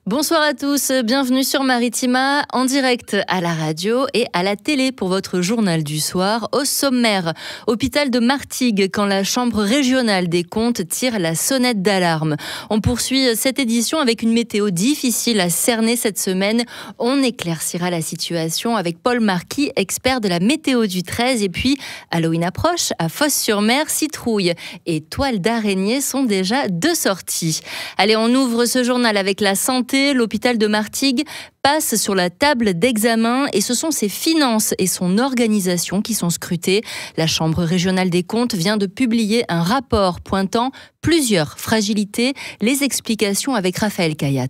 Bonsoir à tous, bienvenue sur Maritima, en direct à la radio et à la télé pour votre journal du soir. Au sommaire, hôpital de Martigues, quand la chambre régionale des comptes tire la sonnette d'alarme. On poursuit cette édition avec une météo difficile à cerner cette semaine. On éclaircira la situation avec Paul Marquis, expert de la météo du 13. Et puis, Halloween approche, à Fos-sur-Mer, citrouille et toile d'araignée sont déjà de sortie. Allez, on ouvre ce journal avec la santé. L'hôpital de Martigues passe sur la table d'examen et ce sont ses finances et son organisation qui sont scrutées. La Chambre régionale des comptes vient de publier un rapport pointant plusieurs fragilités. Les explications avec Raphaël Cayat.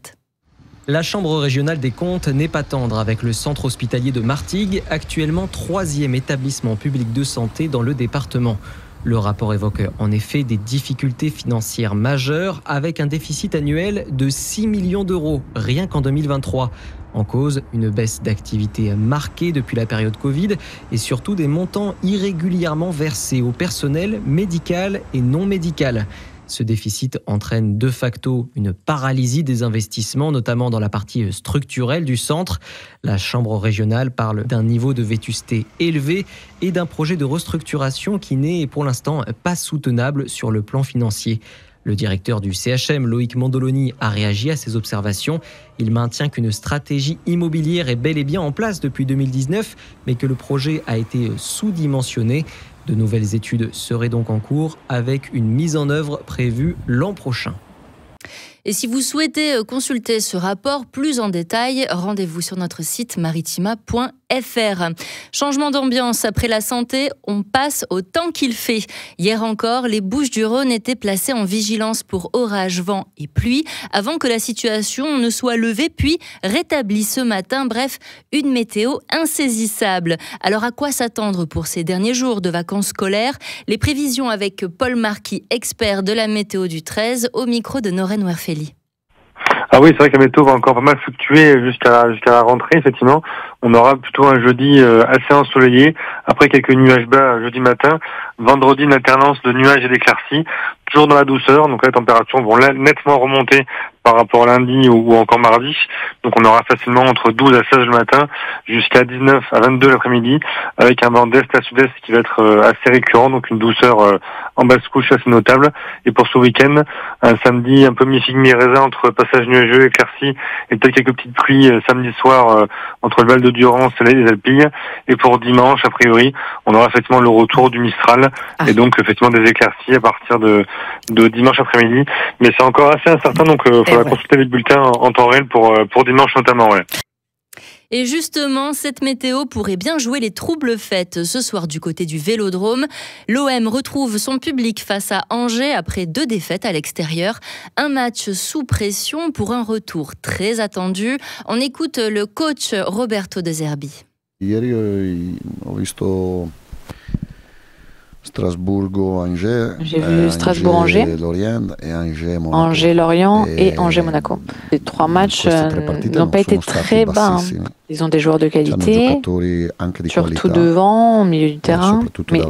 La Chambre régionale des comptes n'est pas tendre avec le centre hospitalier de Martigues, actuellement 3e établissement public de santé dans le département. Le rapport évoque en effet des difficultés financières majeures avec un déficit annuel de 6 millions d'euros, rien qu'en 2023. En cause, une baisse d'activité marquée depuis la période Covid et surtout des montants irrégulièrement versés au personnel médical et non médical. Ce déficit entraîne de facto une paralysie des investissements, notamment dans la partie structurelle du centre. La Chambre régionale parle d'un niveau de vétusté élevé et d'un projet de restructuration qui n'est pour l'instant pas soutenable sur le plan financier. Le directeur du CHM, Loïc Mondoloni, a réagi à ces observations. Il maintient qu'une stratégie immobilière est bel et bien en place depuis 2019, mais que le projet a été sous-dimensionné. De nouvelles études seraient donc en cours avec une mise en œuvre prévue l'an prochain. Et si vous souhaitez consulter ce rapport plus en détail, rendez-vous sur notre site maritima.fr. Changement d'ambiance après la santé, on passe au temps qu'il fait. Hier encore, les Bouches-du-Rhône étaient placées en vigilance pour orage, vent et pluie avant que la situation ne soit levée puis rétablie ce matin. Bref, une météo insaisissable. Alors à quoi s'attendre pour ces derniers jours de vacances scolaires? Les prévisions avec Paul Marquis, expert de la météo du 13, au micro de Noren Werfeli. Ah oui, c'est vrai que la météo va encore pas mal fluctuer jusqu'à la rentrée, effectivement. On aura plutôt un jeudi assez ensoleillé, après quelques nuages bas jeudi matin. Vendredi, une alternance de nuages et d'éclaircies, toujours dans la douceur, donc les températures vont nettement remonter par rapport à lundi ou encore mardi. Donc on aura facilement entre 12 à 16 le matin, jusqu'à 19 à 22 l'après-midi, avec un vent d'est à sud-est qui va être assez récurrent, donc une douceur en basse couche assez notable. Et pour ce week-end, un samedi un peu mi-figue mi-raisin entre passage nuageux, éclaircies et peut-être quelques petites pluies samedi soir entre le Val de Durance et les Alpilles. Et pour dimanche, a priori, on aura effectivement le retour du Mistral et donc effectivement des éclaircies à partir de dimanche après-midi. Mais c'est encore assez incertain, donc faudra consulter les bulletins en temps réel pour dimanche notamment. Ouais. Et justement, cette météo pourrait bien jouer les troubles fêtes ce soir du côté du Vélodrome. L'OM retrouve son public face à Angers après 2 défaites à l'extérieur. Un match sous pression pour un retour très attendu. On écoute le coach Roberto De Zerbi. Ieri ho visto Strasbourg-Angers. J'ai vu Strasbourg-Angers, Angers-Lorient et Angers-Monaco. Les 3 matchs n'ont pas été très bas. Ils ont des joueurs de qualité, surtout devant, au milieu du terrain. Mais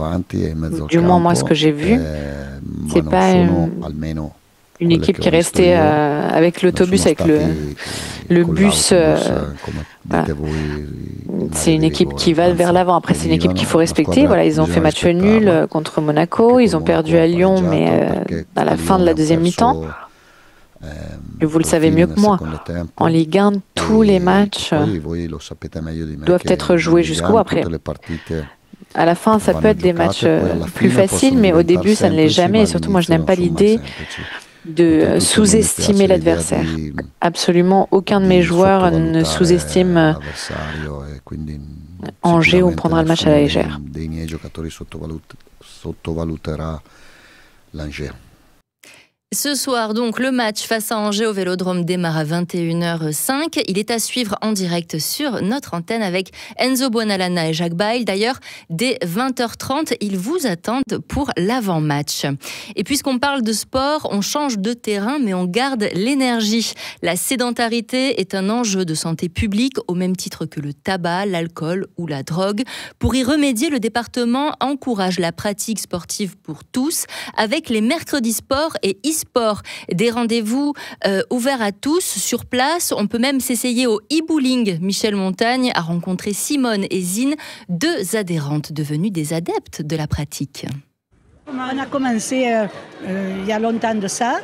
du moins, moi, ce que j'ai vu, c'est pas une équipe qui est restée avec l'autobus, avec le bus. Voilà. C'est une équipe qui va vers l'avant. Après, c'est une équipe qu'il faut respecter. Voilà, ils ont fait match nul contre Monaco. Ils ont perdu à Lyon, mais à la fin de la deuxième mi-temps. Et vous le savez mieux que moi. En Ligue 1, tous les matchs doivent être joués jusqu'au bout. Après, à la fin, ça peut être des matchs plus faciles, mais au début, ça ne l'est jamais. Et surtout, moi, je n'aime pas l'idée de sous-estimer l'adversaire. Absolument aucun de mes joueurs ne sous-estime Angers ou prendra le match à la légère. Ce soir, donc, le match face à Angers au Vélodrome démarre à 21h05. Il est à suivre en direct sur notre antenne avec Enzo Buonalana et Jacques Bail. D'ailleurs, dès 20h30, ils vous attendent pour l'avant-match. Et puisqu'on parle de sport, on change de terrain, mais on garde l'énergie. La sédentarité est un enjeu de santé publique, au même titre que le tabac, l'alcool ou la drogue. Pour y remédier, le département encourage la pratique sportive pour tous, avec les mercredis sport et e-sport, des rendez-vous ouverts à tous sur place. On peut même s'essayer au e-bowling. Michel Montagne a rencontré Simone et Zine, 2 adhérentes devenues des adeptes de la pratique. On a commencé il y a longtemps de ça.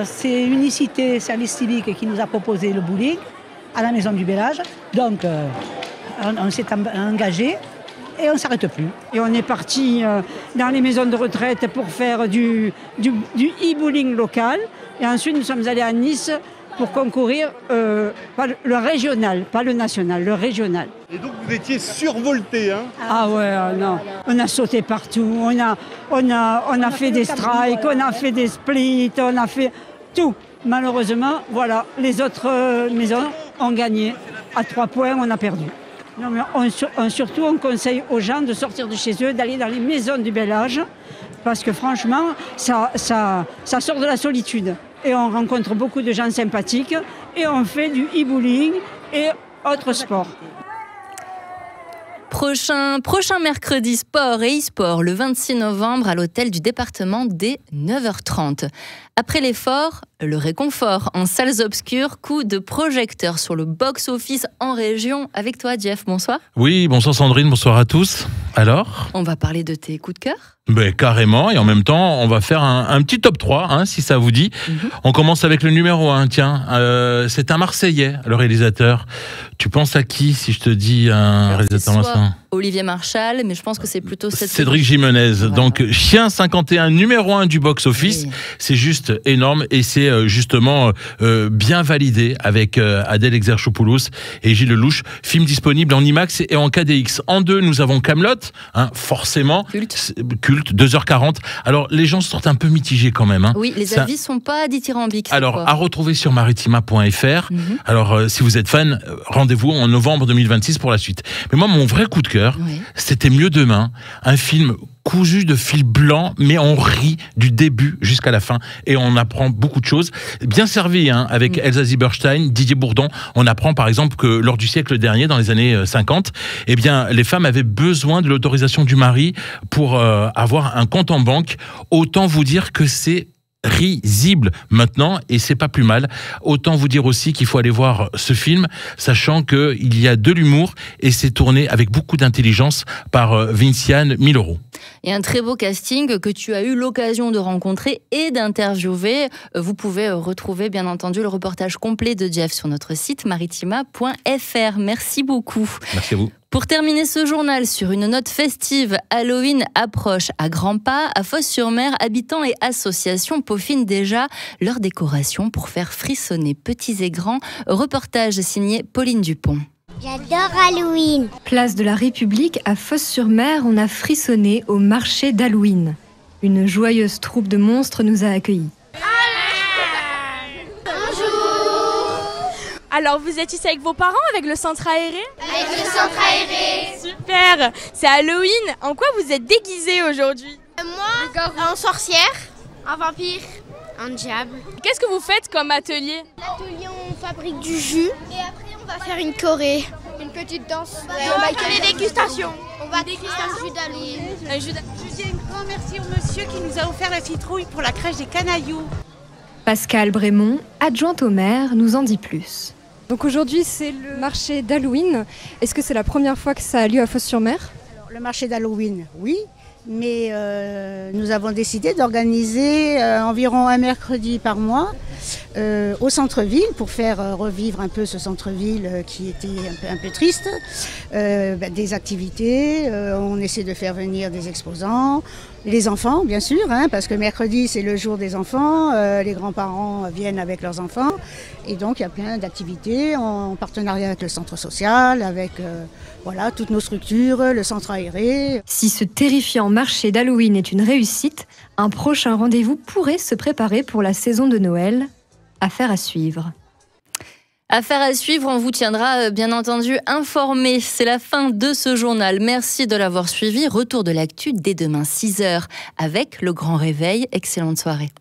C'est Unicité Service Civique qui nous a proposé le bowling à la Maison du Bellage. Donc on s'est engagé et on ne s'arrête plus. Et on est parti dans les maisons de retraite pour faire du e-bowling local. Et ensuite nous sommes allés à Nice pour concourir le régional, pas le national, le régional. Et donc vous étiez survolté, hein? Ah ouais, non. On a sauté partout, on a fait des strikes, on a fait des splits, on a fait tout. Malheureusement, voilà, les autres maisons ont gagné. À 3 points, on a perdu. Non, mais surtout, on conseille aux gens de sortir de chez eux, d'aller dans les maisons du Bellage, parce que franchement, ça sort de la solitude. Et on rencontre beaucoup de gens sympathiques et on fait du e-bowling et autres sports. Prochain mercredi sport et e-sport le 26 novembre à l'hôtel du département dès 9h30. Après l'effort, le réconfort en salles obscures, coup de projecteur sur le box-office en région. Avec toi, Jeff, bonsoir. Oui, bonsoir Sandrine, bonsoir à tous. Alors ? On va parler de tes coups de cœur ? Carrément, et en même temps, on va faire un petit top 3, si ça vous dit. On commence avec le numéro 1, tiens. C'est un Marseillais, le réalisateur. Tu penses à qui, si je te dis un réalisateur marseillais ? Olivier Marchal, mais je pense que c'est plutôt Cédric Jimenez. Voilà. Donc, Chien 51, numéro 1 du box-office. Oui. C'est juste énorme et c'est justement bien validé avec Adèle Exarchopoulos et Gilles Lelouch. Film disponible en IMAX et en KDX. En 2, nous avons Kaamelott, forcément. Culte, 2h40. Alors, les gens sortent un peu mitigés quand même. Oui, les avis sont pas dithyrambiques. Alors, à retrouver sur maritima.fr. Alors, si vous êtes fan, rendez-vous en novembre 2026 pour la suite. Mais moi, mon vrai coup de cœur, c'était Mieux demain, un film cousu de fil blanc, mais on rit du début jusqu'à la fin et on apprend beaucoup de choses. Bien servi, avec Elsa Zieberstein, Didier Bourdon. On apprend par exemple que lors du siècle dernier, dans les années 50, eh bien, les femmes avaient besoin de l'autorisation du mari pour avoir un compte en banque. Autant vous dire que c'est risible maintenant et c'est pas plus mal. Autant vous dire aussi qu'il faut aller voir ce film, sachant qu'il y a de l'humour et c'est tourné avec beaucoup d'intelligence par Vinciane Miloro. Et un très beau casting que tu as eu l'occasion de rencontrer et d'interviewer. Vous pouvez retrouver bien entendu le reportage complet de Jeff sur notre site maritima.fr. Merci beaucoup. Merci à vous. Pour terminer ce journal sur une note festive, Halloween approche à grands pas. À Fos-sur-Mer, habitants et associations peaufinent déjà leurs décorations pour faire frissonner petits et grands. Reportage signé Pauline Dupont. J'adore Halloween. Place de la République à Fos-sur-Mer, on a frissonné au marché d'Halloween. Une joyeuse troupe de monstres nous a accueillis. Alors, vous êtes ici avec vos parents, avec le centre aéré ? Avec le centre aéré. Super. C'est Halloween. En quoi vous êtes déguisés aujourd'hui ? Moi, en sorcière, en vampire, en diable. Qu'est-ce que vous faites comme atelier ? L'atelier, on fabrique du jus. Et après, on va faire une choré. Une petite danse. On va faire des dégustations. On va déguster un jus d'Halloween. Je dis un grand merci au monsieur qui nous a offert la citrouille pour la crèche des Canailloux. Pascal Brémond, adjointe au maire, nous en dit plus. Donc aujourd'hui, c'est le marché d'Halloween. Est-ce que c'est la première fois que ça a lieu à Fos-sur-Mer ? Le marché d'Halloween, oui. Mais nous avons décidé d'organiser environ un mercredi par mois au centre-ville pour faire revivre un peu ce centre-ville qui était un peu triste. Des activités, on essaie de faire venir des exposants, les enfants bien sûr, parce que mercredi c'est le jour des enfants, les grands-parents viennent avec leurs enfants et donc il y a plein d'activités en partenariat avec le centre social, avec toutes nos structures, le centre aéré. Si ce terrifiant marché d'Halloween est une réussite, un prochain rendez-vous pourrait se préparer pour la saison de Noël. Affaire à suivre. Affaire à suivre, on vous tiendra bien entendu informé. C'est la fin de ce journal. Merci de l'avoir suivi. Retour de l'actu dès demain 6h avec le Grand Réveil. Excellente soirée.